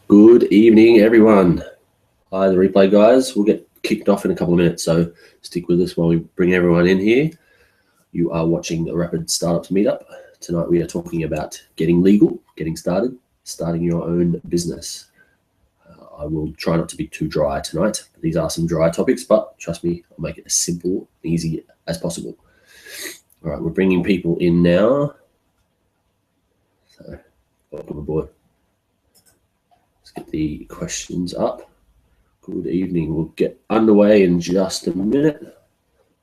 Good evening, everyone. Hi, the replay guys. We'll get kicked off in a couple of minutes, so stick with us while we bring everyone in here. You are watching the Rapid Startups Meetup. Tonight we are talking about getting legal, getting started, starting your own business. I will try not to be too dry tonight. These are some dry topics, but trust me, I'll make it as simple and easy as possible. All right, we're bringing people in now. So, welcome aboard. Let's get the questions up. Good evening. We'll get underway in just a minute.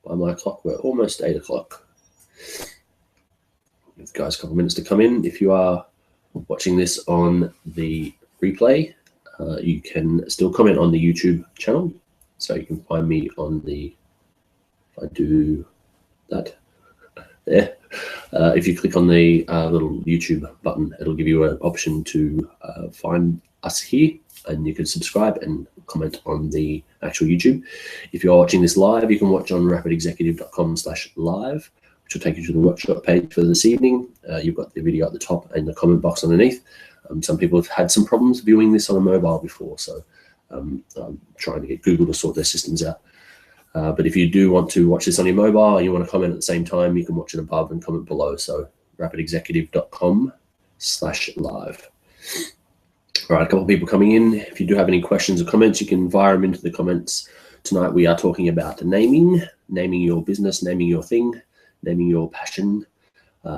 By my clock, we're almost 8 o'clock. Give the guys a couple of minutes to come in. If you are watching this on the replay, you can still comment on the YouTube channel. So you can find me on the, if I do that there. If you click on the little YouTube button, it'll give you an option to find us here, and you can subscribe and comment on the actual YouTube. If you're watching this live, you can watch on rapidexecutive.com/live, which will take you to the workshop page for this evening. You've got the video at the top and the comment box underneath. Some people have had some problems viewing this on a mobile before, so I'm trying to get Google to sort their systems out. But if you do want to watch this on your mobile and you want to comment at the same time, you can watch it above and comment below. So rapidexecutive.com/live. All right, a couple of people coming in. If you do have any questions or comments, you can fire them into the comments. Tonight we are talking about naming your business, naming your thing, naming your passion,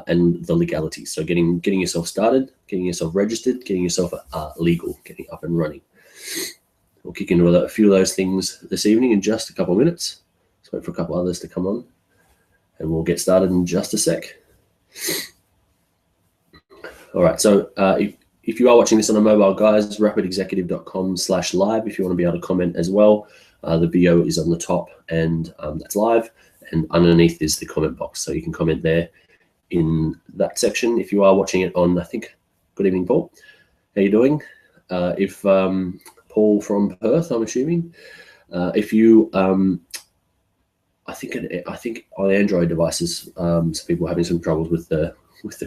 and the legalities. So getting yourself started, getting yourself registered, getting yourself legal, getting up and running. We'll kick into a few of those things this evening in just a couple of minutes. Let's wait for a couple others to come on, and we'll get started in just a sec. All right, so if you are watching this on a mobile, guys, rapidexecutive.com/live. If you want to be able to comment as well, the video is on the top, and that's live, and underneath is the comment box, so you can comment there in that section. If you are watching it on, I think, good evening, Paul. How you doing? If Paul from Perth, I'm assuming. If you, I think on Android devices, some people are having some troubles with the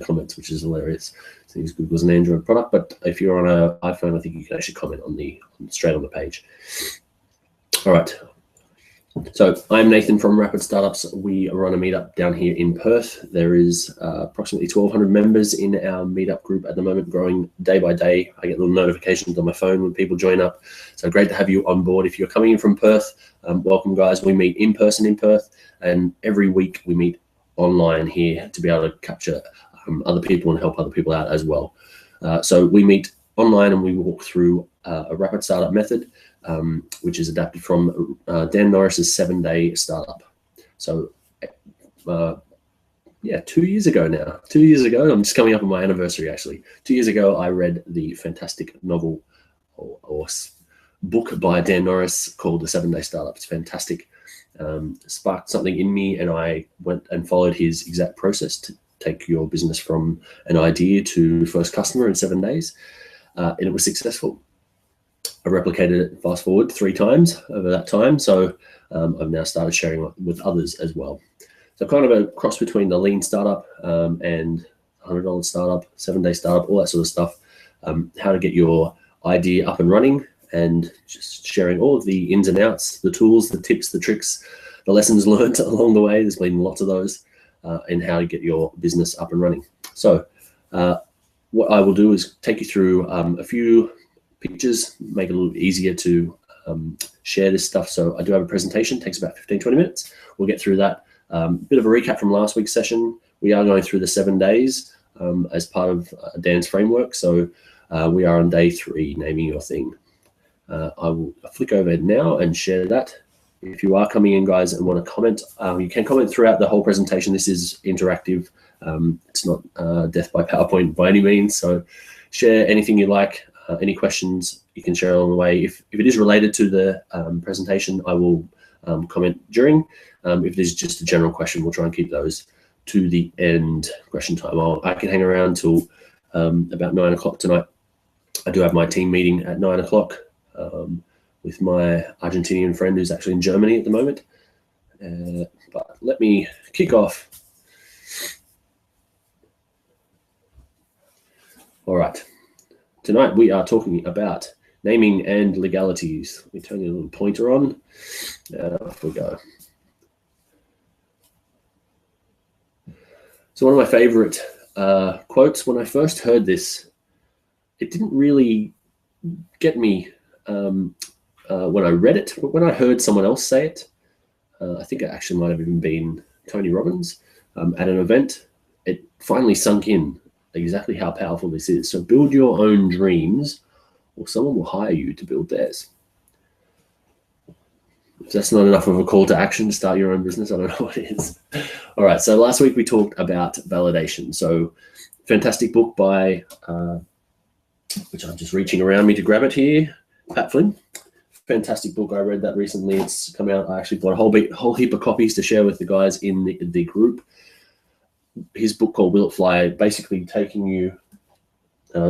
comments, which is hilarious. I think Google's an Android product, but if you're on an iPhone, I think you can actually comment on straight on the page. All right. So I'm Nathan from Rapid Startups. We run a meetup down here in Perth. There is approximately 1,200 members in our meetup group at the moment, growing day by day. I get little notifications on my phone when people join up. So great to have you on board. If you're coming in from Perth, welcome, guys. We meet in person in Perth, and every week we meet online here to be able to capture other people and help other people out as well. So we meet online and we walk through a rapid startup method, which is adapted from Dan Norris's 7-day startup. So yeah, 2 years ago now. 2 years ago, I'm just coming up on my anniversary actually. 2 years ago, I read the fantastic novel or book by Dan Norris called The 7-Day Startup. It's fantastic. Sparked something in me, and I went and followed his exact process to take your business from an idea to first customer in 7 days, and it was successful. I replicated it fast forward 3 times over that time, so I've now started sharing it with others as well. So kind of a cross between the lean startup and $100 startup, 7-day startup, all that sort of stuff. How to get your idea up and running, and just sharing all of the ins and outs, the tools, the tips, the tricks, the lessons learned along the way. There's been lots of those, and how to get your business up and running. So what I will do is take you through a few pictures, make it a little easier to share this stuff. So I do have a presentation, takes about 15-20 minutes. We'll get through that. Bit of a recap from last week's session. We are going through the 7 days as part of Dan's framework. So we are on day 3, naming your thing. I will flick over now and share that. If you are coming in, guys, and want to comment, you can comment throughout the whole presentation. This is interactive. It's not death by PowerPoint by any means. So share anything you like. Any questions you can share along the way. If it is related to the presentation, I will comment during. If it is just a general question, we'll try and keep those to the end question time. I can hang around till about 9 o'clock tonight. I do have my team meeting at 9 o'clock with my Argentinian friend who's actually in Germany at the moment. But let me kick off. All right. Tonight we are talking about naming and legalities. Let me turn the little pointer on. Off we go. So one of my favorite quotes, when I first heard this, it didn't really get me when I read it, but when I heard someone else say it, I think it actually might have even been Tony Robbins at an event, it finally sunk in exactly how powerful this is. So build your own dreams, or someone will hire you to build theirs. If that's not enough of a call to action to start your own business, I don't know what is. All right, so last week we talked about validation. So fantastic book by, which I'm just reaching around me to grab it here, Pat Flynn. Fantastic book. I read that recently. It's come out. I actually bought a whole heap of copies to share with the guys in the group. His book called Will It Fly, basically taking you,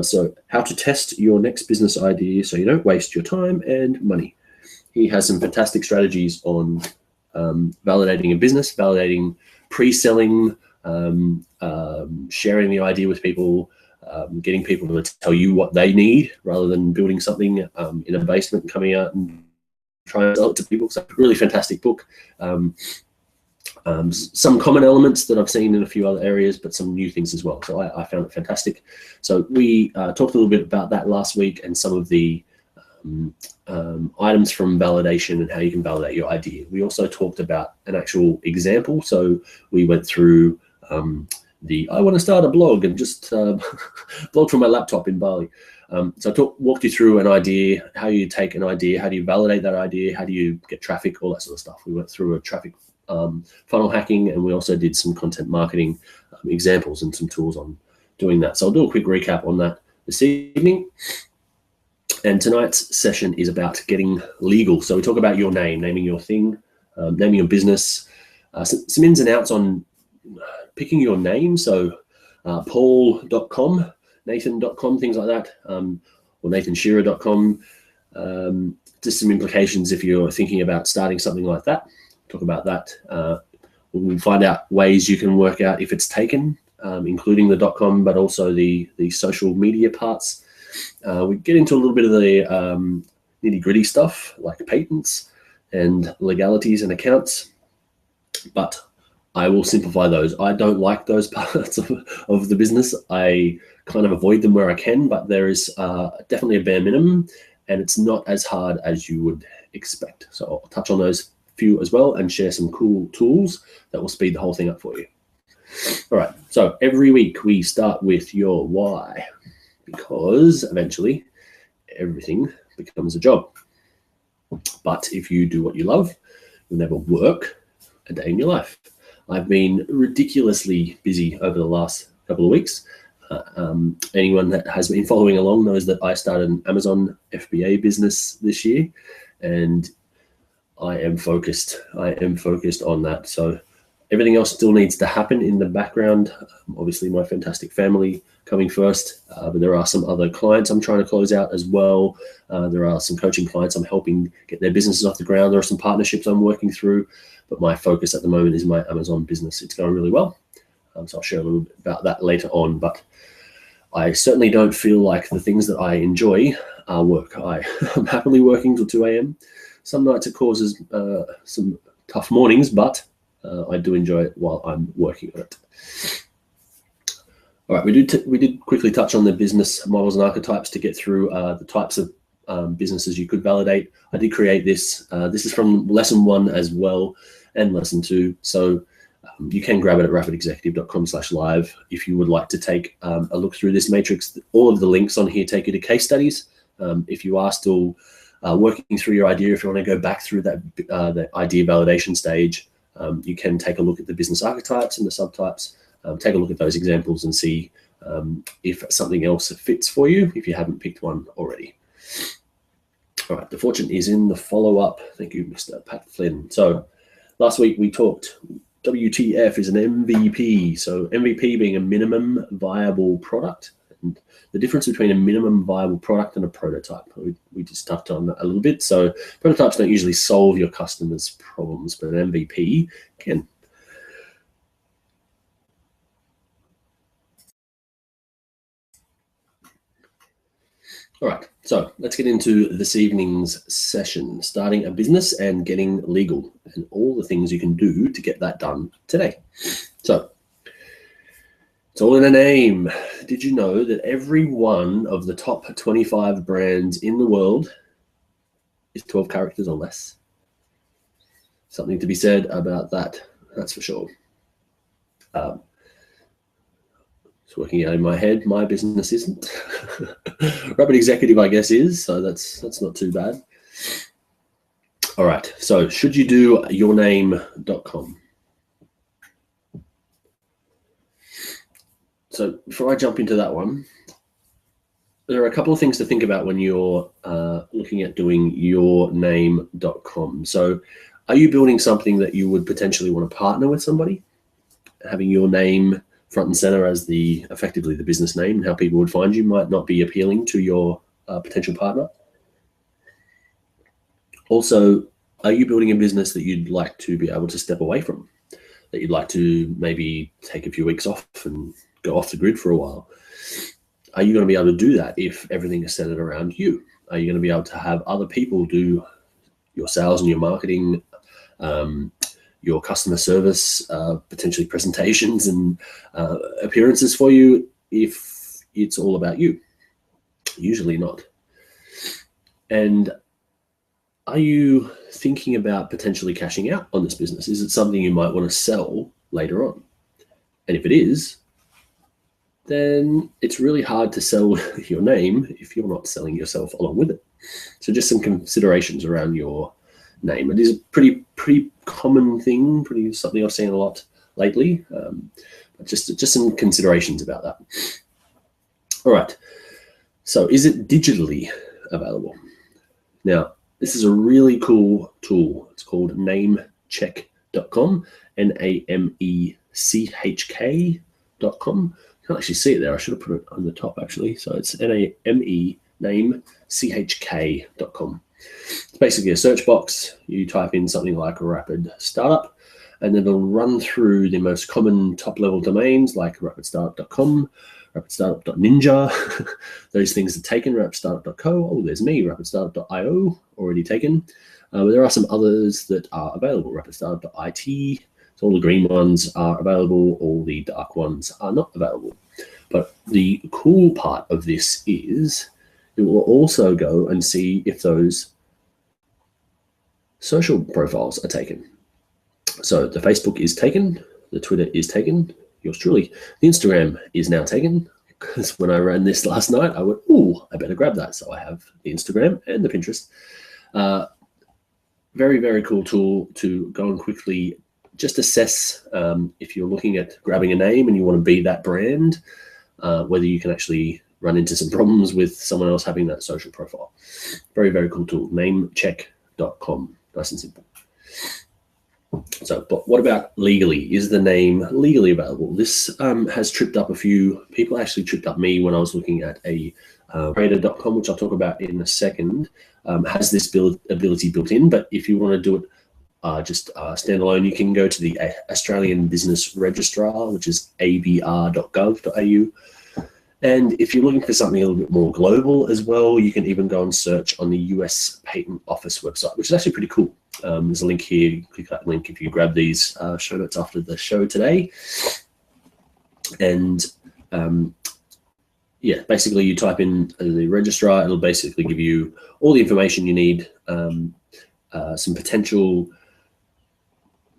so how to test your next business idea so you don't waste your time and money. He has some fantastic strategies on validating a business, validating pre-selling, sharing the idea with people, getting people to tell you what they need rather than building something in a basement and coming out and trying to sell it to people. So really fantastic book. Some common elements that I've seen in a few other areas, but some new things as well. So I found it fantastic. So we talked a little bit about that last week and some of the items from validation and how you can validate your idea. We also talked about an actual example. So we went through I want to start a blog and just blog from my laptop in Bali. So I walked you through an idea, how you take an idea, how do you validate that idea, how do you get traffic, all that sort of stuff. We went through a traffic funnel hacking, and we also did some content marketing examples and some tools on doing that. So I'll do a quick recap on that this evening. And tonight's session is about getting legal. So we talk about your name, naming your thing, naming your business, some ins and outs on picking your name. So paul.com, nathan.com, things like that, or nathanshearer.com. Just some implications if you're thinking about starting something like that. Talk about that. We'll find out ways you can work out if it's taken, including the .com, but also the social media parts. We get into a little bit of the nitty-gritty stuff like patents and legalities and accounts, but I will simplify those. I don't like those parts of the business. I kind of avoid them where I can, but there is definitely a bare minimum, and it's not as hard as you would expect. So I'll touch on those few as well and share some cool tools that will speed the whole thing up for you. All right, so every week we start with your why, because eventually everything becomes a job. But if you do what you love, you'll never work a day in your life. I've been ridiculously busy over the last couple of weeks. Anyone that has been following along knows that I started an Amazon FBA business this year, and I am focused. I am focused on that. So everything else still needs to happen in the background. Obviously, my fantastic family coming first, but there are some other clients I'm trying to close out as well. There are some coaching clients I'm helping get their businesses off the ground. There are some partnerships I'm working through, but my focus at the moment is my Amazon business. It's going really well. So I'll share a little bit about that later on, but I certainly don't feel like the things that I enjoy are work. I'm happily working till 2 a.m. Some nights it causes some tough mornings, but I do enjoy it while I'm working on it. All right, we did quickly touch on the business models and archetypes to get through the types of businesses you could validate. I did create this. This is from lesson 1 as well and lesson 2. So you can grab it at rapidexecutive.com/live if you would like to take a look through this matrix. All of the links on here take you to case studies. If you are still working through your idea, if you want to go back through that the idea validation stage, you can take a look at the business archetypes and the subtypes. Take a look at those examples and see if something else fits for you if you haven't picked one already. All right, the fortune is in the follow-up. Thank you, Mr. Pat Flynn. So last week we talked WTF is an MVP. So MVP being a minimum viable product. And the difference between a minimum viable product and a prototype. We just touched on that a little bit. So prototypes don't usually solve your customers' problems, but an MVP can. All right, so let's get into this evening's session, starting a business and getting legal, and all the things you can do to get that done today. So it's all in a name. Did you know that every one of the top 25 brands in the world is 12 characters or less? Something to be said about that, that's for sure. It's working out in my head. My business isn't. Rapid Executive, I guess, is, so that's not too bad. All right, so should you do yourname.com? So before I jump into that one, there are a couple of things to think about when you're looking at doing yourname.com. So are you building something that you would potentially want to partner with somebody? Having your name front and center as effectively the business name and how people would find you might not be appealing to your potential partner. Also, are you building a business that you'd like to be able to step away from, that you'd like to maybe take a few weeks off and go off the grid for a while? Are you going to be able to do that if everything is centered around you? Are you going to be able to have other people do your sales and your marketing, your customer service, potentially presentations and appearances for you if it's all about you? Usually not. And are you thinking about potentially cashing out on this business? Is it something you might want to sell later on? And if it is, then it's really hard to sell your name if you're not selling yourself along with it. So just some considerations around your name. It is a pretty common thing, something I've seen a lot lately. But just some considerations about that. All right. So is it digitally available? Now, this is a really cool tool. It's called namecheck.com, NAMECHK.com. You can't actually see it there. I should have put it on the top actually. So it's NAMECHK.com. It's basically a search box. You type in something like a rapid startup, and then it'll run through the most common top-level domains like rapidstartup.com, rapidstartup.ninja. Those things are taken. Rapidstartup.co. Oh, there's me. Rapidstartup.io, already taken. But there are some others that are available. Rapidstartup.it. So all the green ones are available. All the dark ones are not available. But the cool part of this is it will also go and see if those social profiles are taken. So the Facebook is taken, the Twitter is taken, yours truly. The Instagram is now taken, because when I ran this last night, I went, ooh, I better grab that. So I have the Instagram and the Pinterest. Very, very cool tool to go and quickly just assess if you're looking at grabbing a name and you want to be that brand, whether you can actually run into some problems with someone else having that social profile. Very, very cool tool, namecheck.com, nice and simple. So, but what about legally? Is the name legally available? This has tripped up a few people, actually tripped up me when I was looking at a trader.com, which I'll talk about in a second, has this ability built in, but if you want to do it just standalone, you can go to the Australian Business Registrar, which is abr.gov.au. And if you're looking for something a little bit more global as well, you can even go and search on the US Patent Office website, which is actually pretty cool. There's a link here. You click that link if you grab these show notes after the show today. And yeah, basically you type in the registrar, it'll basically give you all the information you need, some potential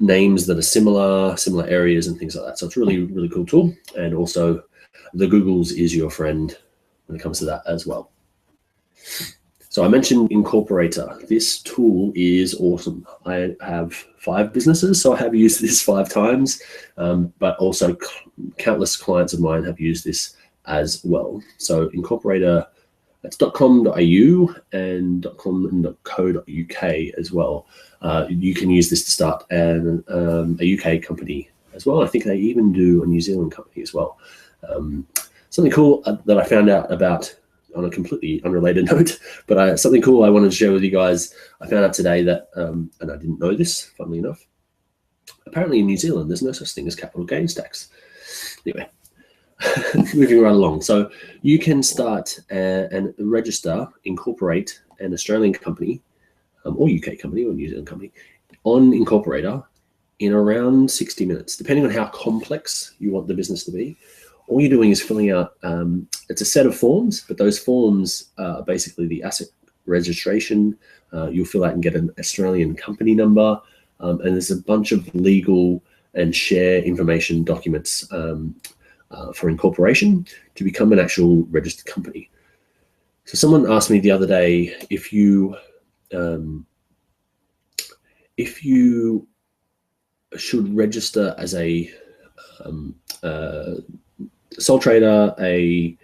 names that are similar areas and things like that. So it's really, really cool tool. And also the Google's is your friend when it comes to that as well. So I mentioned Incorporator. This tool is awesome. I have 5 businesses, so I have used this 5 times, but also countless clients of mine have used this as well. So Incorporator, that's .com.au and .com and .co.uk as well. You can use this to start a UK company as well. I think they even do a New Zealand company as well. Something cool that I found out about on a completely unrelated note, but something cool I wanted to share with you guys. I found out today that, and I didn't know this, funnily enough, apparently in New Zealand, there's no such thing as capital gains tax. Anyway, moving right along. So you can start and register, incorporate an Australian company or UK company or New Zealand company on Incorporator in around 60 minutes, depending on how complex you want the business to be. All you're doing is filling out, it's a set of forms, but those forms are basically the asset registration. You'll fill out and get an Australian company number, and there's a bunch of legal and share information documents for incorporation to become an actual registered company. So someone asked me the other day, if you should register as a sole trader, a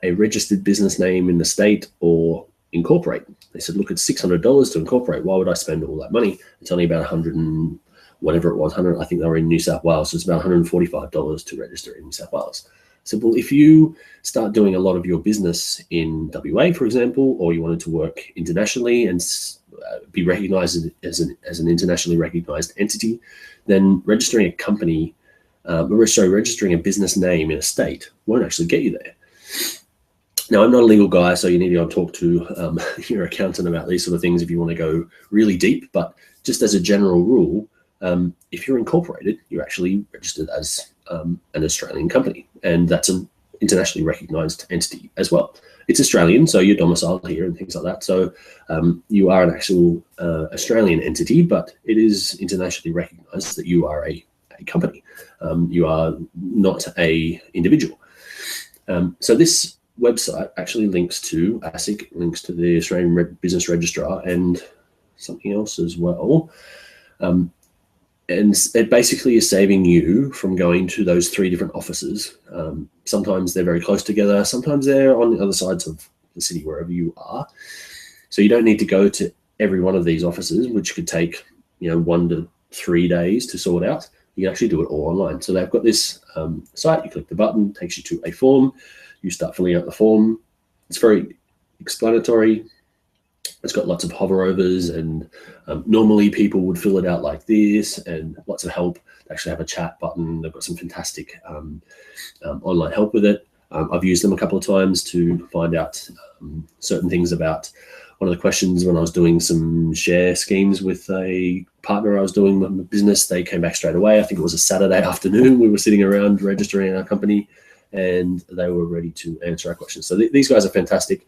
registered business name in the state, or incorporate. They said, look, it's $600 to incorporate. Why would I spend all that money? It's only about 100 and whatever it was, 100. I think they were in New South Wales, so it's about $145 to register in New South Wales. So, well, if you start doing a lot of your business in WA, for example, or you wanted to work internationally and be recognized as an internationally recognized entity, then registering a company, registering a business name in a state won't actually get you there. Now, I'm not a legal guy, so you need to go and talk to your accountant about these sort of things if you want to go really deep. But just as a general rule, if you're incorporated, you're actually registered as an Australian company, and that's an internationally recognized entity as well. It's Australian, so you're domiciled here and things like that. So you are an actual Australian entity, but it is internationally recognized that you are a company. You are not a individual. So this website actually links to ASIC, links to the Australian Business Registrar, and something else as well. And it basically is saving you from going to those 3 different offices. Sometimes they're very close together. Sometimes they're on the other sides of the city, wherever you are. So you don't need to go to every one of these offices, which could take 1 to 3 days to sort out. You can actually do it all online. So they've got this site. You click the button, takes you to a form. You start filling out the form. It's very explanatory. It's got lots of hover-overs, and normally people would fill it out like this, and lots of help. They actually have a chat button. They've got some fantastic online help with it. I've used them a couple of times to find out certain things about one of the questions when I was doing some share schemes with a partner I was doing in the business. They came back straight away. I think it was a Saturday afternoon. We were sitting around registering our company, and they were ready to answer our questions. So these guys are fantastic.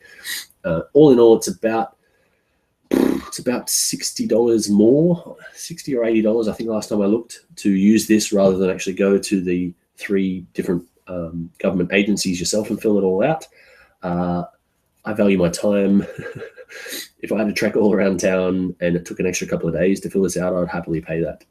All in all, it's about $60 more, $60 or $80, I think last time I looked, to use this rather than actually go to the 3 different government agencies yourself and fill it all out. I value my time. If I had to trek all around town and it took an extra couple of days to fill this out, I would happily pay that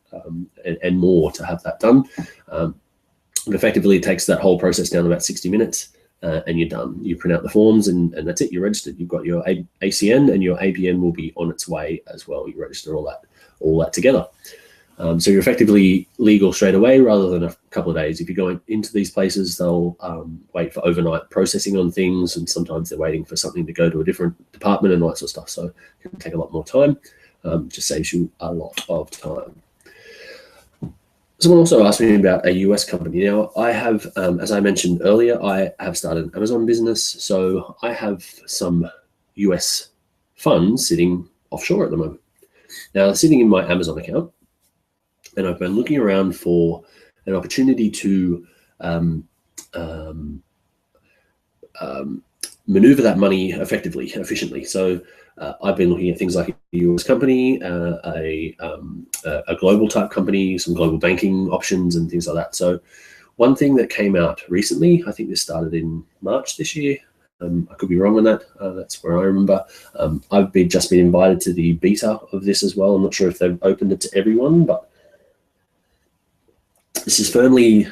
and more to have that done. But effectively, it takes that whole process down to about 60 minutes. And you're done. You print out the forms, and that's it. You're registered. You've got your ACN, and your ABN will be on its way as well. You register all that together. So you're effectively legal straight away rather than a couple of days. If you're going into these places, they'll wait for overnight processing on things, and sometimes they're waiting for something to go to a different department and all that sort of stuff. So it can take a lot more time. Just saves you a lot of time. Someone also asked me about a US company. Now, I have, as I mentioned earlier, I have started an Amazon business. So I have some US funds sitting offshore at the moment. Now, they're sitting in my Amazon account, and I've been looking around for an opportunity to maneuver that money effectively, efficiently. So I've been looking at things like a US company, a global type company, some global banking options and things like that. So one thing that came out recently, I think this started in March this year. I could be wrong on that. That's where I remember. I've just been invited to the beta of this as well. I'm not sure if they've opened it to everyone, but this is firmly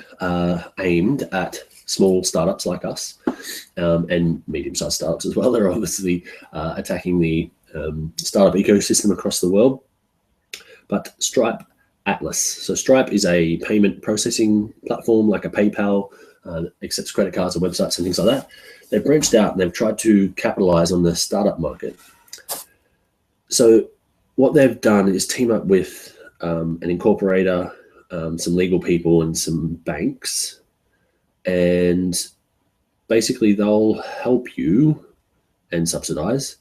aimed at small startups like us, and medium-sized startups as well. They're obviously attacking the startup ecosystem across the world. But Stripe Atlas. So Stripe is a payment processing platform like a PayPal, accepts credit cards and websites and things like that. They've branched out and they've tried to capitalize on the startup market. So what they've done is team up with an incorporator, some legal people and some banks, and basically they'll help you and subsidize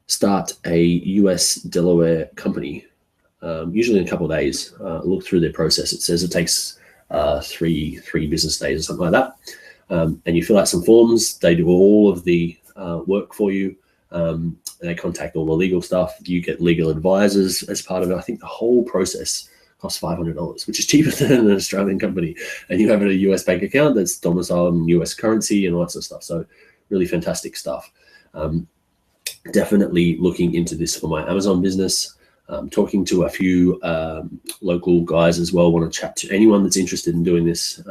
start a US Delaware company, usually in a couple of days. Look through their process. It says it takes three business days or something like that. And you fill out some forms. They do all of the work for you. They contact all the legal stuff. You get legal advisors as part of it. I think the whole process costs $500, which is cheaper than an Australian company. And you have a US bank account that's domiciled in US currency and all that sort of stuff. So really fantastic stuff. Definitely looking into this for my Amazon business. Talking to a few local guys as well. Want to chat to anyone that's interested in doing this.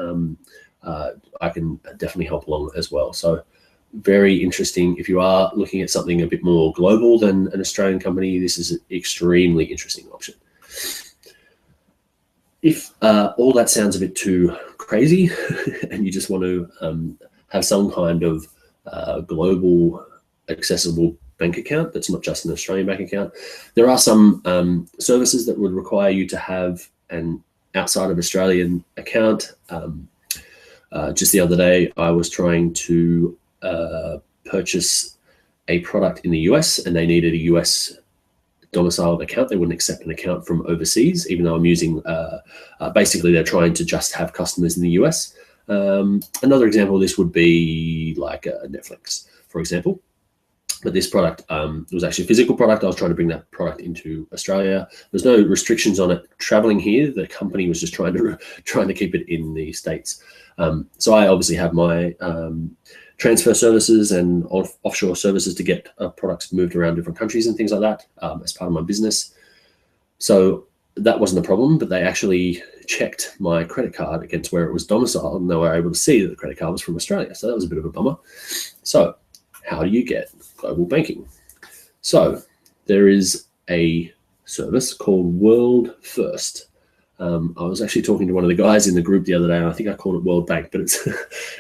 I can definitely help along as well. So very interesting. If you are looking at something a bit more global than an Australian company, this is an extremely interesting option. If all that sounds a bit too crazy and you just want to have some kind of global accessible bank account that's not just an Australian bank account, there are some services that would require you to have an outside of Australian account. Just the other day, I was trying to purchase a product in the US, and they needed a US domiciled account. They wouldn't accept an account from overseas, even though I'm using, basically they're trying to just have customers in the US. Another example of this would be like Netflix, for example. But this product was actually a physical product. I was trying to bring that product into Australia. There's no restrictions on it traveling here. The company was just trying to keep it in the States. So I obviously have my transfer services and offshore services to get products moved around different countries and things like that as part of my business. So that wasn't a problem, but they actually checked my credit card against where it was domiciled, and they were able to see that the credit card was from Australia. So that was a bit of a bummer. So how do you get global banking? So there is a service called World First. I was actually talking to one of the guys in the group the other day. I think I called it World Bank, but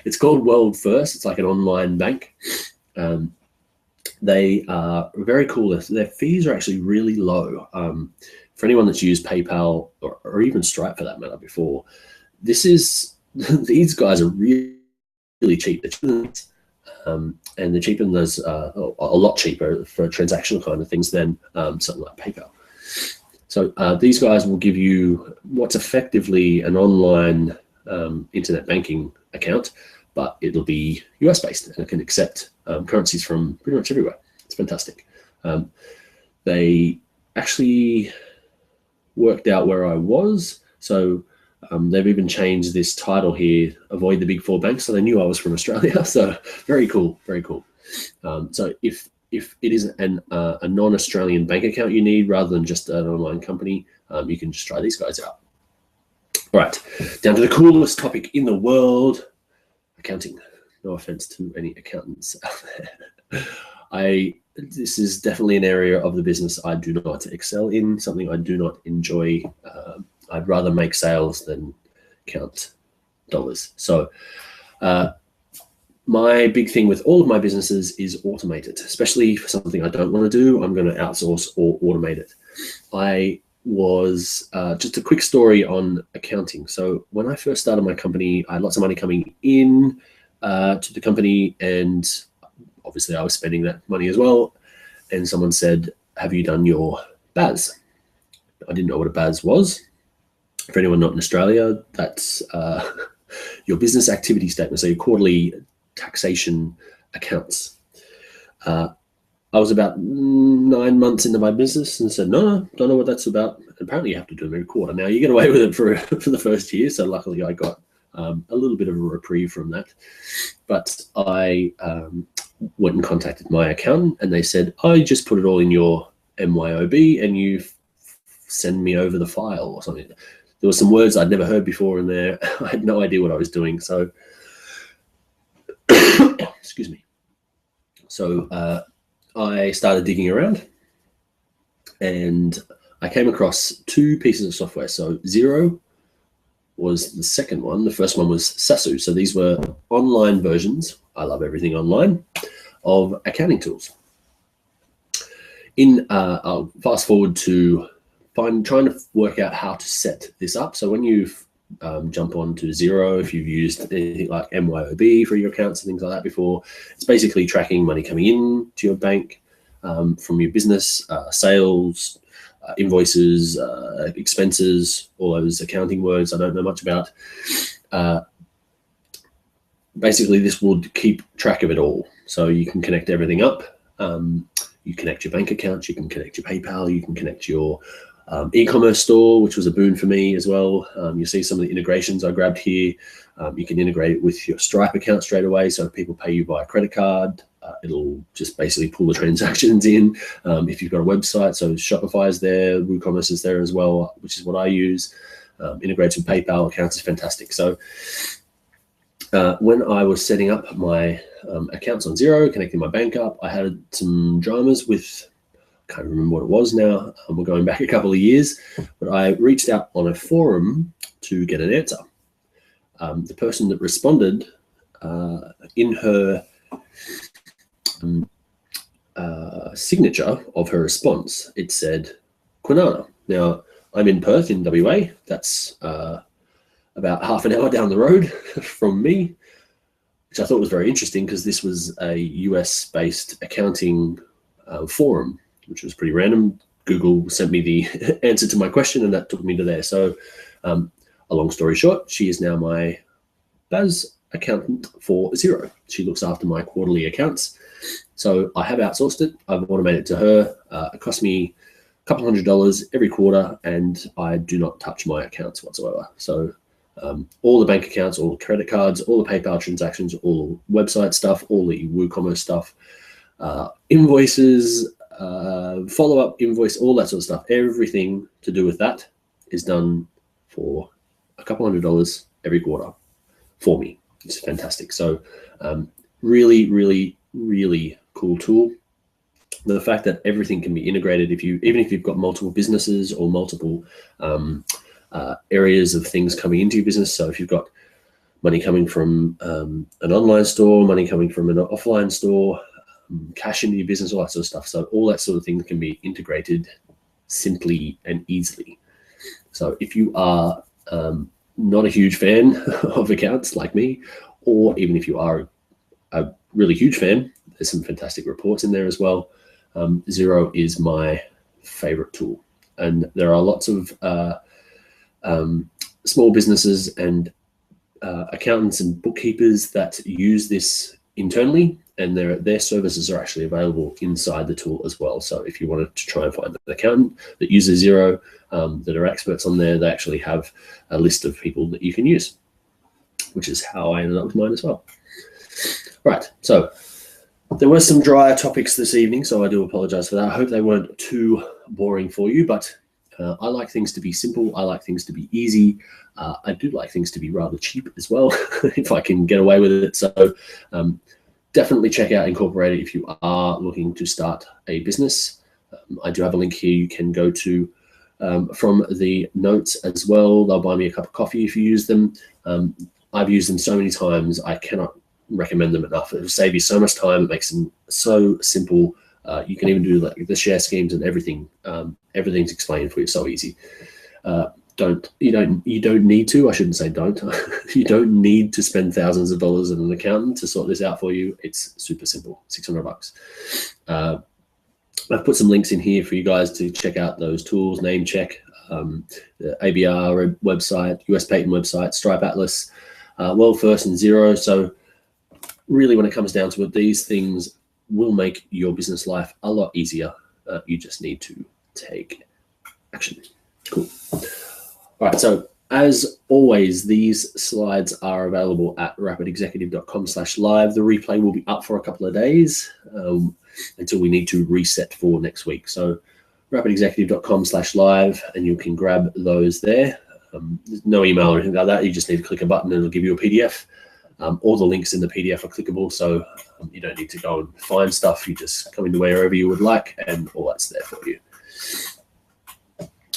it's called World First. It's like an online bank. They are very cool. Their fees are actually really low. For anyone that's used PayPal or even Stripe for that matter before, these guys are really, really cheap. And they're cheaper than those, a lot cheaper for transactional kind of things than something like PayPal. So these guys will give you what's effectively an online internet banking account, but it'll be US based and it can accept currencies from pretty much everywhere. It's fantastic. They actually worked out where I was. So they've even changed this title here, Avoid the Big Four Banks. So they knew I was from Australia. So very cool, very cool. So if it is a non-Australian bank account you need rather than just an online company, you can just try these guys out. All right, down to the coolest topic in the world, accounting. No offense to any accountants out there. This is definitely an area of the business I do not excel in, something I do not enjoy. I'd rather make sales than count dollars. So my big thing with all of my businesses is automate it, especially for something I don't want to do. I'm going to outsource or automate it. I was just a quick story on accounting. So when I first started my company, I had lots of money coming in to the company, and obviously I was spending that money as well. And someone said, have you done your BAS? I didn't know what a BAS was. For anyone not in Australia, that's your business activity statement. So your quarterly taxation accounts. I was about 9 months into my business and said, no, don't know what that's about. Apparently you have to do them every quarter. Now you get away with it for the first year. So luckily I got a little bit of a reprieve from that. But I went and contacted my accountant and they said, I just put it all in your MYOB and you send me over the file or something. There were some words I'd never heard before in there. I had no idea what I was doing. So, excuse me. So I started digging around and I came across two pieces of software. So Xero was the second one. The first one was Sasu. So these were online versions. I love everything online of accounting tools. I'll fast forward to trying to work out how to set this up. So when you've jump on to Xero if you've used anything like MYOB for your accounts and things like that before. It's basically tracking money coming in to your bank from your business, sales, invoices, expenses, all those accounting words I don't know much about. Basically, this would keep track of it all. So you can connect everything up. You connect your bank accounts, you can connect your PayPal, you can connect your e-commerce store, which was a boon for me as well. You see some of the integrations I grabbed here. You can integrate it with your Stripe account straight away. So if people pay you by credit card, it'll just basically pull the transactions in. If you've got a website, so Shopify is there, WooCommerce is there as well, which is what I use. Integrates with PayPal accounts is fantastic. So when I was setting up my accounts on Xero, connecting my bank up, I had some dramas with, I can't remember what it was now. We're going back a couple of years, but I reached out on a forum to get an answer. The person that responded in her signature of her response, it said Kwinana. Now, I'm in Perth in WA. That's about half an hour down the road from me, which I thought was very interesting because this was a US-based accounting forum, which was pretty random. Google sent me the answer to my question and that took me to there. So a long story short, she is now my BAS accountant for Xero. She looks after my quarterly accounts. So I have outsourced it. I've automated it to her. It cost me a couple $100 every quarter and I do not touch my accounts whatsoever. So all the bank accounts, all the credit cards, all the PayPal transactions, all the website stuff, all the WooCommerce stuff, invoices, follow-up invoice, all that sort of stuff. Everything to do with that is done for a couple $100 every quarter for me. It's fantastic. So really, really, really cool tool. The fact that everything can be integrated, even if you've got multiple businesses or multiple areas of things coming into your business. So if you've got money coming from an online store, money coming from an offline store, cash into your business, all that sort of stuff. So all that sort of thing can be integrated simply and easily. So if you are not a huge fan of accounts like me, or even if you are a really huge fan, there's some fantastic reports in there as well. Xero is my favorite tool. And there are lots of small businesses and accountants and bookkeepers that use this internally, and their services are actually available inside the tool as well. So if you wanted to try and find an accountant that uses Xero, that are experts on there, they actually have a list of people that you can use, which is how I ended up with mine as well. Right, so there were some drier topics this evening, so I do apologize for that. I hope they weren't too boring for you, but I like things to be simple. I like things to be easy. I do like things to be rather cheap as well, if I can get away with it. So definitely check out Incorporate it if you are looking to start a business. I do have a link here you can go to from the notes as well. They'll buy me a cup of coffee if you use them. I've used them so many times, I cannot recommend them enough. It'll save you so much time. It makes them so simple. You can even do like the share schemes and everything. Everything's explained for you, so easy. You don't need to. I shouldn't say don't. You don't need to spend thousands of dollars on an accountant to sort this out for you. It's super simple. $600. I've put some links in here for you guys to check out those tools. Name check, the ABR website, US patent website, Stripe Atlas, World First, and Xero. So really, when it comes down to it, these things will make your business life a lot easier. You just need to take action. Cool. All right, so as always, these slides are available at rapidexecutive.com/live. The replay will be up for a couple of days until we need to reset for next week. So rapidexecutive.com/live, and you can grab those there. There's no email or anything like that. You just need to click a button and it'll give you a PDF. All the links in the PDF are clickable, so you don't need to go and find stuff. You just come into wherever you would like, and all that's there for you.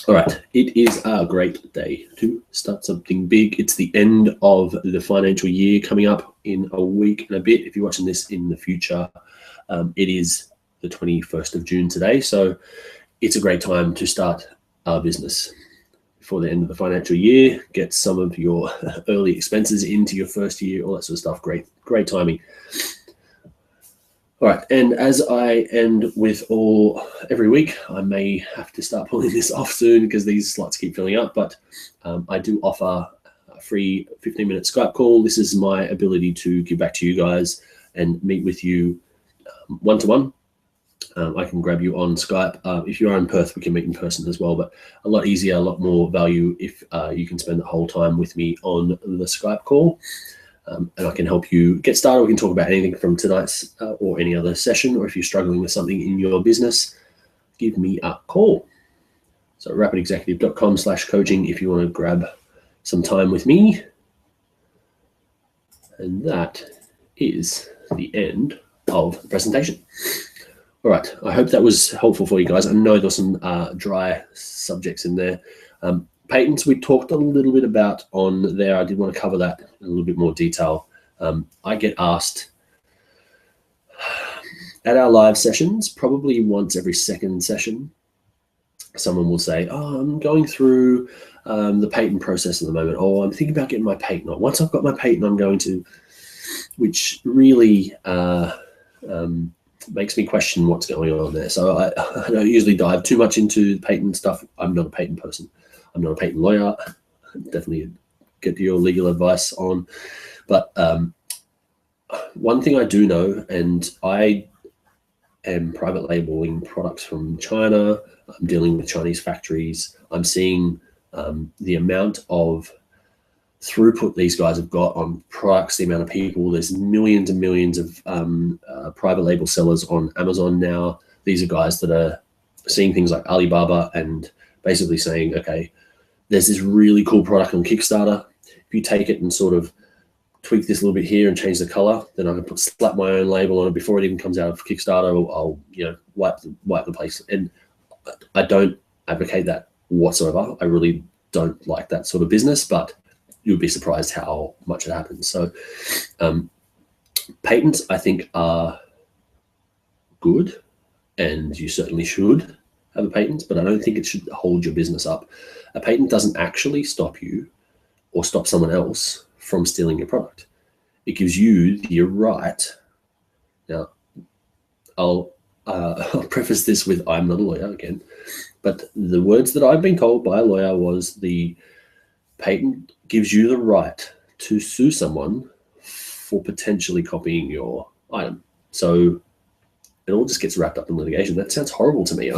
All right, it is a great day to start something big. It's the end of the financial year coming up in a week and a bit. If you're watching this in the future, it is the 21st of June today, so it's a great time to start our business. before the end of the financial year, get some of your early expenses into your first year, all that sort of stuff. Great timing. All right, and as I end with every week, I may have to start pulling this off soon because these slots keep filling up, but I do offer a free 15-minute Skype call. This is my ability to give back to you guys and meet with you one-to-one. I can grab you on Skype. If you are in Perth, we can meet in person as well, but a lot easier, a lot more value if you can spend the whole time with me on the Skype call. And I can help you get started. We can talk about anything from tonight's or any other session, or if you're struggling with something in your business, give me a call. So rapidexecutive.com/coaching if you want to grab some time with me. And that is the end of the presentation. All right, I hope that was helpful for you guys. I know there's some dry subjects in there. Patents, we talked a little bit about on there. I did want to cover that in a little bit more detail. I get asked at our live sessions, probably once every second session, someone will say, oh, I'm going through the patent process at the moment, or I'm thinking about getting my patent, or once I've got my patent, I'm going to, which really makes me question what's going on there. So I don't usually dive too much into patent stuff. I'm not a patent person. I'm not a patent lawyer. Definitely get your legal advice on. But one thing I do know, and I am private labeling products from China. I'm dealing with Chinese factories. I'm seeing the amount of throughput these guys have got on products, the amount of people. There's millions and millions of private label sellers on Amazon now. These are guys that are seeing things like Alibaba and basically saying, okay, there's this really cool product on Kickstarter. If you take it and sort of tweak this a little bit here and change the color, then I can slap my own label on it before it even comes out of Kickstarter. I'll wipe the place. And I don't advocate that whatsoever. I really don't like that sort of business, but you'll be surprised how much it happens. So patents, I think, are good, and you certainly should have a patent, but I don't think it should hold your business up. A patent doesn't actually stop you or stop someone else from stealing your product. It gives you the right. Now, I'll preface this with I'm not a lawyer again, but the words that I've been told by a lawyer was the patent gives you the right to sue someone for potentially copying your item. So it all just gets wrapped up in litigation. That sounds horrible to me.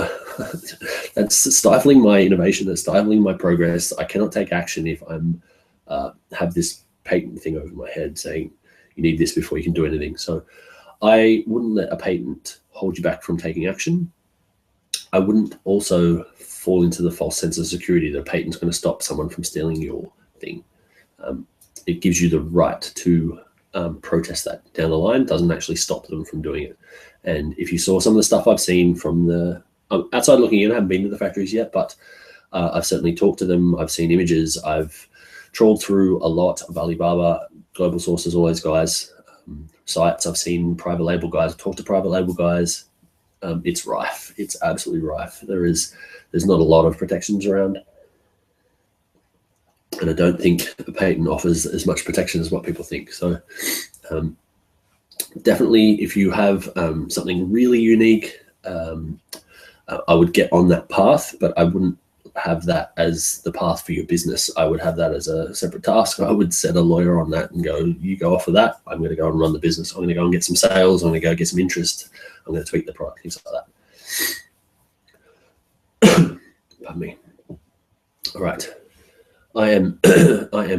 That's stifling my innovation. That's stifling my progress. I cannot take action if I'm have this patent thing over my head saying you need this before you can do anything. So I wouldn't let a patent hold you back from taking action. I wouldn't also fall into the false sense of security that a patent's going to stop someone from stealing your thing. It gives you the right to protest that down the line. It doesn't actually stop them from doing it. And if you saw some of the stuff I've seen from the outside looking in, I haven't been to the factories yet, but I've certainly talked to them. I've seen images. I've trawled through a lot of Alibaba, Global Sources, all those guys, sites. I've seen private label guys. I've talked to private label guys. It's rife. It's absolutely rife. There's not a lot of protections around. And I don't think a patent offers as much protection as what people think. So definitely, if you have something really unique, I would get on that path, but I wouldn't have that as the path for your business. I would have that as a separate task. I would set a lawyer on that and go, you go off of that. I'm going to go and run the business. I'm going to go and get some sales. I'm going to go get some interest. I'm going to tweak the product, things like that. Pardon me. All right. I am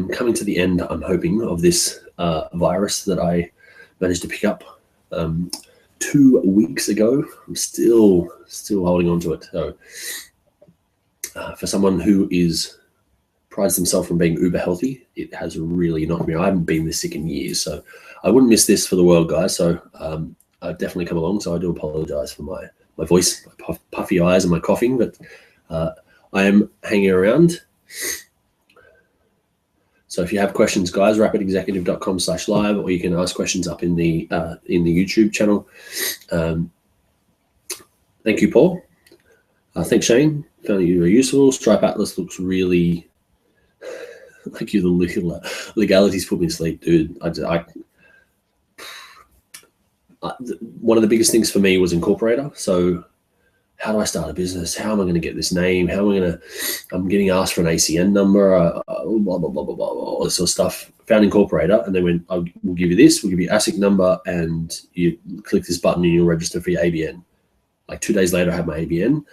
coming to the end, I'm hoping, of this virus that I managed to pick up 2 weeks ago. I'm still holding on to it. So for someone who prides themselves from being uber healthy, it has really knocked me. I haven't been this sick in years, so I wouldn't miss this for the world, guys. So I've definitely come along. So I do apologize for my voice, my puffy eyes, and my coughing, but I am hanging around. So if you have questions, guys, rapidexecutive.com/live, or you can ask questions up in the YouTube channel. Thank you, Paul. Thanks, Shane. Found you very useful. Stripe Atlas looks really like you. The legalities put me to sleep, dude. One of the biggest things for me was incorporator. So how do I start a business? How am I going to get this name? How am I going to, I'm getting asked for an ACN number, blah, blah, blah, blah, blah, all this sort of stuff. Found incorporator, and they went, we'll give you this, we'll give you ASIC number, and you click this button and you'll register for your ABN. Like 2 days later, I had my ABN.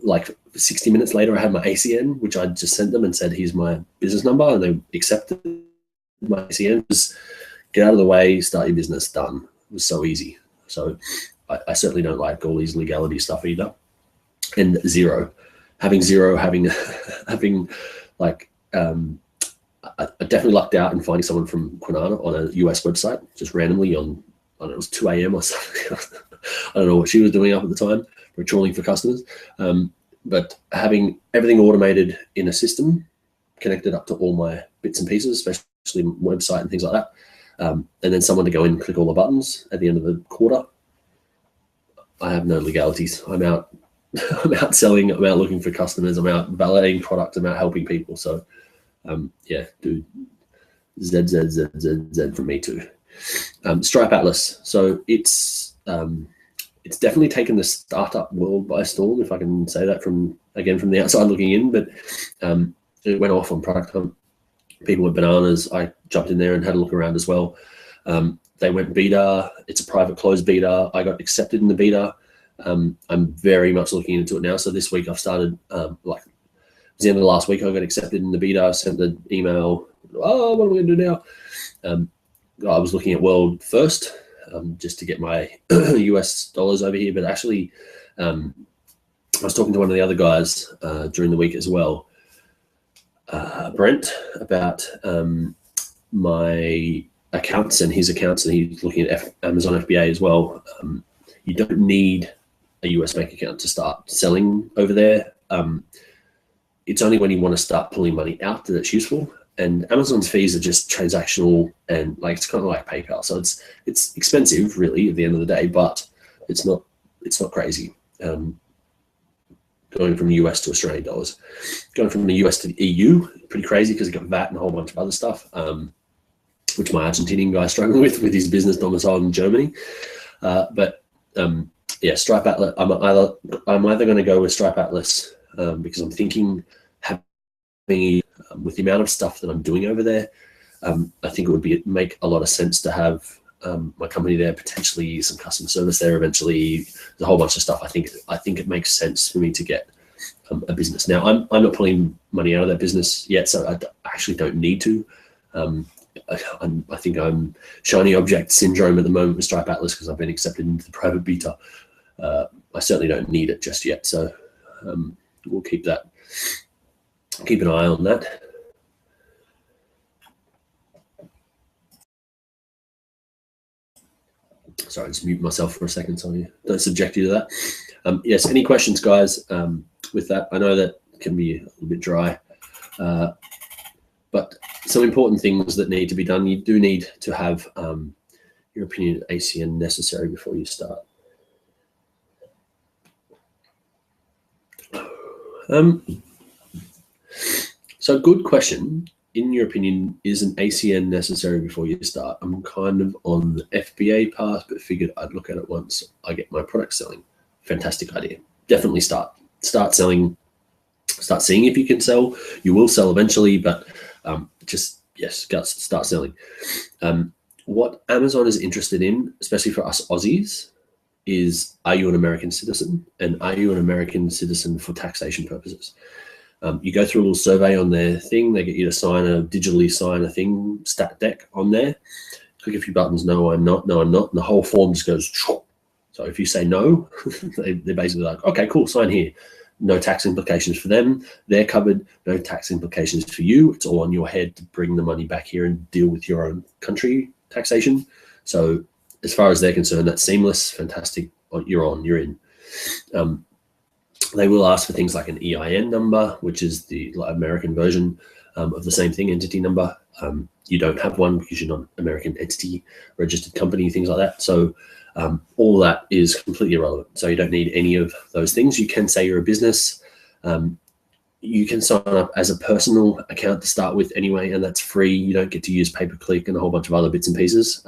Like 60 minutes later, I had my ACN, which I just sent them and said, here's my business number, and they accepted my ACN. Just get out of the way, start your business, done. It was so easy. So I certainly don't like all these legality stuff either. And having like, I definitely lucked out in finding someone from Kwinana on a US website, just randomly on, I don't know, it was 2 a.m. or something. I don't know what she was doing up at the time, trawling for customers. But having everything automated in a system, connected up to all my bits and pieces, especially website and things like that. And then someone to go in and click all the buttons at the end of the quarter. I have no legalities. I'm out selling, I'm out looking for customers, I'm out validating product, I'm out helping people. So yeah, dude, Z from me too. Stripe Atlas. So it's definitely taken the startup world by storm, if I can say that from the outside looking in, but it went off on product hunt. People went bananas. I jumped in there and had a look around as well. They went beta. It's a private closed beta. I got accepted in the beta. I'm very much looking into it now. So this week I've started, like it was the end of last week, I got accepted in the beta. I sent the email, oh, what am I going to do now? I was looking at world first, just to get my US dollars over here. But actually, I was talking to one of the other guys during the week as well, Brent, about my accounts and his accounts, and he's looking at Amazon FBA as well. You don't need a US bank account to start selling over there. It's only when you want to start pulling money out that it's useful. And Amazon's fees are just transactional, and like it's kind of like PayPal. So it's expensive, really, at the end of the day, but it's not crazy. Going from US to Australian dollars, going from the US to the EU, pretty crazy because it got VAT and a whole bunch of other stuff, which my Argentinian guy's struggling with his business domicile in Germany. But yeah, Stripe Atlas. I'm either going to go with Stripe Atlas because I'm thinking having with the amount of stuff that I'm doing over there, I think it would make a lot of sense to have my company there, potentially some customer service there eventually. There's a whole bunch of stuff. I think it makes sense for me to get a business. Now I'm not pulling money out of that business yet, so I actually don't need to. I think I'm shiny object syndrome at the moment with Stripe Atlas because I've been accepted into the private beta. I certainly don't need it just yet, so we'll keep an eye on that. Sorry, just mute myself for a second so I don't subject you to that. Yes, any questions, guys, with that? I know that can be a little bit dry, but some important things that need to be done. You do need to have your opinion ACN necessary before you start. So good question. In your opinion, is an ACN necessary before you start? I'm kind of on the FBA path, but figured I'd look at it once I get my product selling. Fantastic idea. Definitely start selling, start seeing if you can sell. You will sell eventually, but just, yes, start selling. What Amazon is interested in, especially for us Aussies, is, are you an American citizen? And are you an American citizen for taxation purposes? You go through a little survey on their thing. They get you to digitally sign a thing, stat deck on there. Click a few buttons. No, I'm not. No, I'm not. And the whole form just goes. So if you say no, they're basically like, okay, cool, sign here. No tax implications for them. They're covered. No tax implications for you. It's all on your head to bring the money back here and deal with your own country taxation. So as far as they're concerned, that's seamless. Fantastic. You're in. They will ask for things like an EIN number, which is the American version of the same thing, entity number. You don't have one because you're not an American entity, registered company, things like that. So all that is completely irrelevant. So you don't need any of those things. You can say you're a business. You can sign up as a personal account to start with anyway, and that's free. You don't get to use pay-per-click and a whole bunch of other bits and pieces,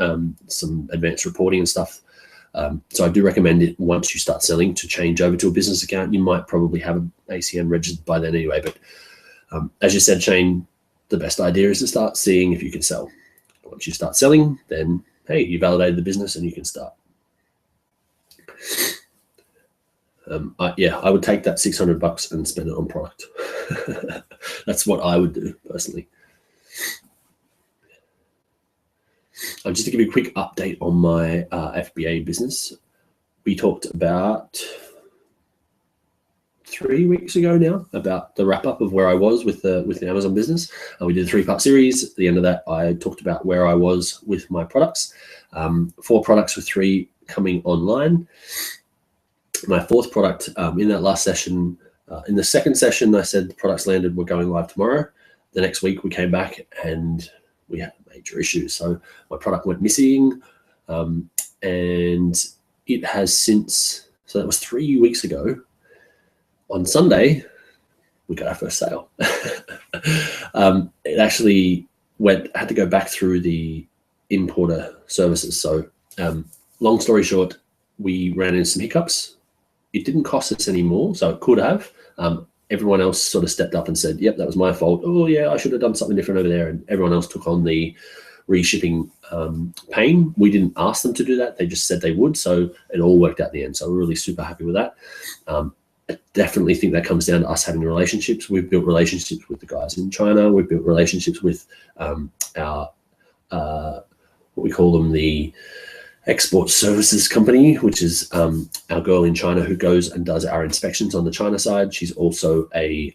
some advanced reporting and stuff. So I do recommend it once you start selling to change over to a business account. You might probably have an ACN registered by then anyway, but as you said, Shane, the best idea is to start seeing if you can sell. Once you start selling, then, hey, you validated the business and you can start. I would take that $600 and spend it on product. That's what I would do personally. Just to give you a quick update on my FBA business, we talked about 3 weeks ago now about the wrap up of where I was with the Amazon business. We did a 3-part series. At the end of that, I talked about where I was with my products. 4 products with 3 coming online. My 4th product in that last session, in the second session, I said the products landed, we're going live tomorrow. The next week we came back and we had major issues. So my product went missing and it has since, so that was 3 weeks ago. On Sunday, we got our first sale. It actually had to go back through the importer services. So long story short, we ran into some hiccups. It didn't cost us any more, so it could have. Everyone else sort of stepped up and said, yep, that was my fault. Oh yeah, I should have done something different over there. And everyone else took on the reshipping pain. We didn't ask them to do that. They just said they would. So it all worked out in the end. So we're really super happy with that. I definitely think that comes down to us having relationships. We've built relationships with the guys in China. We've built relationships with our, what we call them, the export services company, which is our girl in China who goes and does our inspections on the China side. She's also a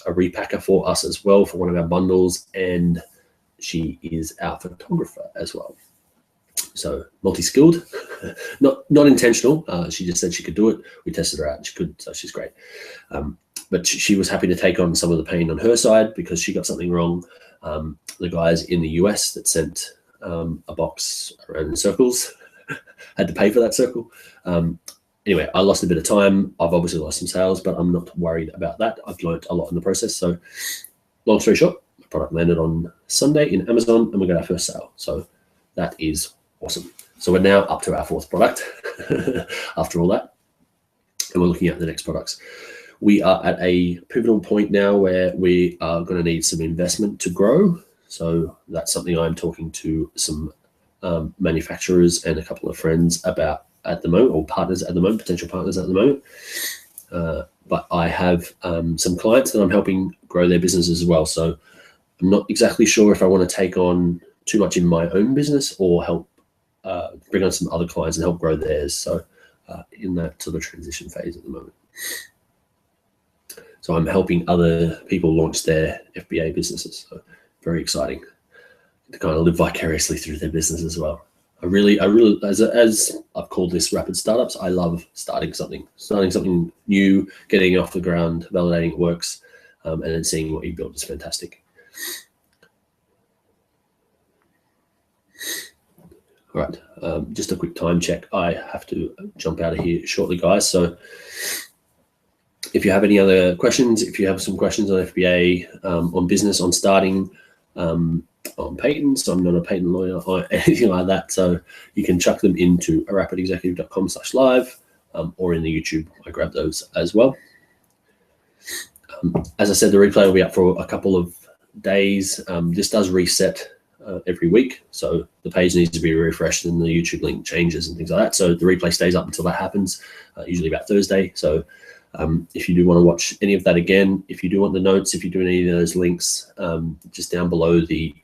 repacker for us as well for one of our bundles, and she is our photographer as well. So multi-skilled, not intentional. She just said she could do it. We tested her out and she could, so she's great. But she was happy to take on some of the pain on her side because she got something wrong. The guys in the US that sent a box around in circles had to pay for that circle. Anyway, I lost a bit of time. I've obviously lost some sales, but I'm not worried about that. I've learned a lot in the process. So long story short, my product landed on Sunday in Amazon and we got our first sale. So that is awesome. So we're now up to our 4th product after all that. And we're looking at the next products. We are at a pivotal point now where we are going to need some investment to grow. So that's something I'm talking to some manufacturers and a couple of friends about at the moment, or partners at the moment, potential partners at the moment. But I have some clients that I'm helping grow their businesses as well. So I'm not exactly sure if I want to take on too much in my own business or help bring on some other clients and help grow theirs. So in that sort of transition phase at the moment. So I'm helping other people launch their FBA businesses. So very exciting to kind of live vicariously through their business as well. I really, as I've called this rapid startups, I love starting something new, getting it off the ground, validating it works, and then seeing what you build is fantastic. All right, just a quick time check. I have to jump out of here shortly, guys. So if you have any other questions, if you have some questions on FBA, on business, on starting, on patents, I'm not a patent lawyer or anything like that. So you can chuck them into rapidexecutive.com/live or in the YouTube. I grab those as well. As I said, the replay will be up for a couple of days. This does reset every week. So the page needs to be refreshed and the YouTube link changes and things like that. So the replay stays up until that happens, usually about Thursday. So if you do want to watch any of that again, if you do want the notes, if you do any of those links, just down below the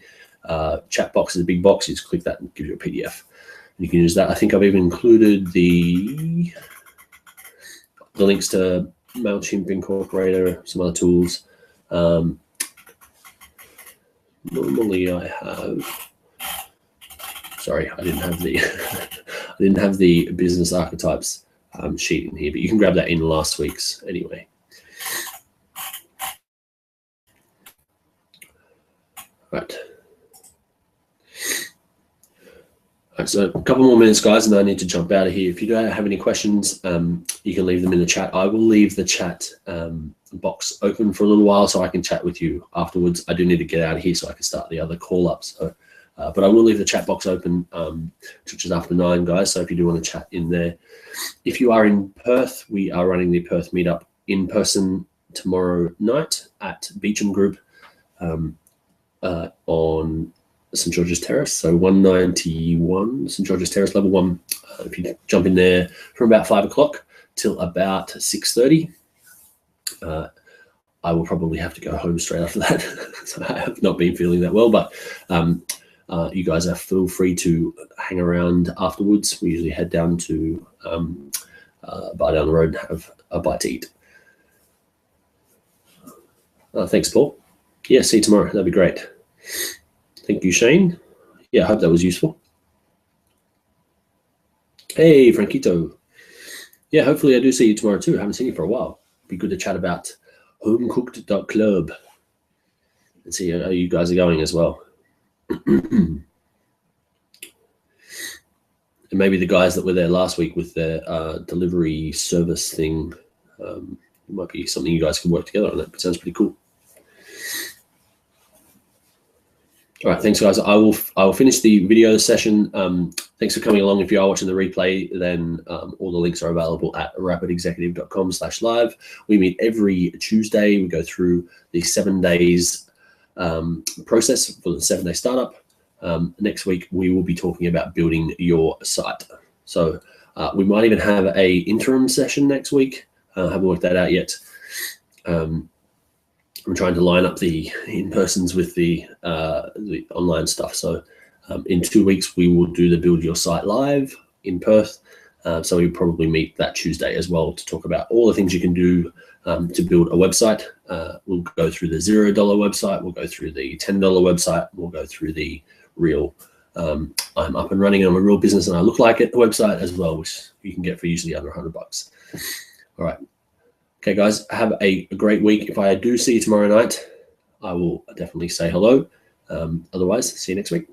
chat box is a big box. You just click that and give you a PDF. And you can use that. I think I've even included the links to MailChimp Incorporator, some other tools. Normally I have, sorry, I didn't have the I didn't have the business archetypes sheet in here, but you can grab that in last week's anyway. Right. Right, so a couple more minutes, guys, and I need to jump out of here. If you don't have any questions, you can leave them in the chat. I will leave the chat box open for a little while so I can chat with you afterwards. I do need to get out of here so I can start the other call ups. So, but I will leave the chat box open, which is after 9, guys. So if you do want to chat in there. If you are in Perth, we are running the Perth meetup in person tomorrow night at Beecham Group on St George's Terrace, so 191 St George's Terrace, level 1. If you jump in there from about 5 o'clock till about 6:30, I will probably have to go home straight after that. So I have not been feeling that well, but you guys are feel free to hang around afterwards. We usually head down to a bar down the road and have a bite to eat. Thanks, Paul. Yeah, see you tomorrow. That'd be great. Thank you, Shane. Yeah, I hope that was useful. Hey, Franquito. Yeah, hopefully I do see you tomorrow too. I haven't seen you for a while. Be good to chat about homecooked.club and see how you guys are going as well. And maybe the guys that were there last week with their delivery service thing, it might be something you guys can work together on. That sounds pretty cool. All right, thanks, guys. I will finish the video session. Thanks for coming along. If you are watching the replay, then all the links are available at rapidexecutive.com/live. We meet every Tuesday. We go through the 7 days process for the 7-day startup. Next week, we will be talking about building your site. So we might even have a interim session next week. Haven't worked that out yet. I'm trying to line up the in-persons with the online stuff. So in 2 weeks, we will do the Build Your Site Live in Perth. So we probably meet that Tuesday as well to talk about all the things you can do to build a website. We'll go through the $0 website. We'll go through the $10 website. We'll go through the real I'm up and running on a real business and I look like it website as well, which you can get for usually under $100. All right. Okay, guys, have a great week. If I do see you tomorrow night, I will definitely say hello. Otherwise, see you next week.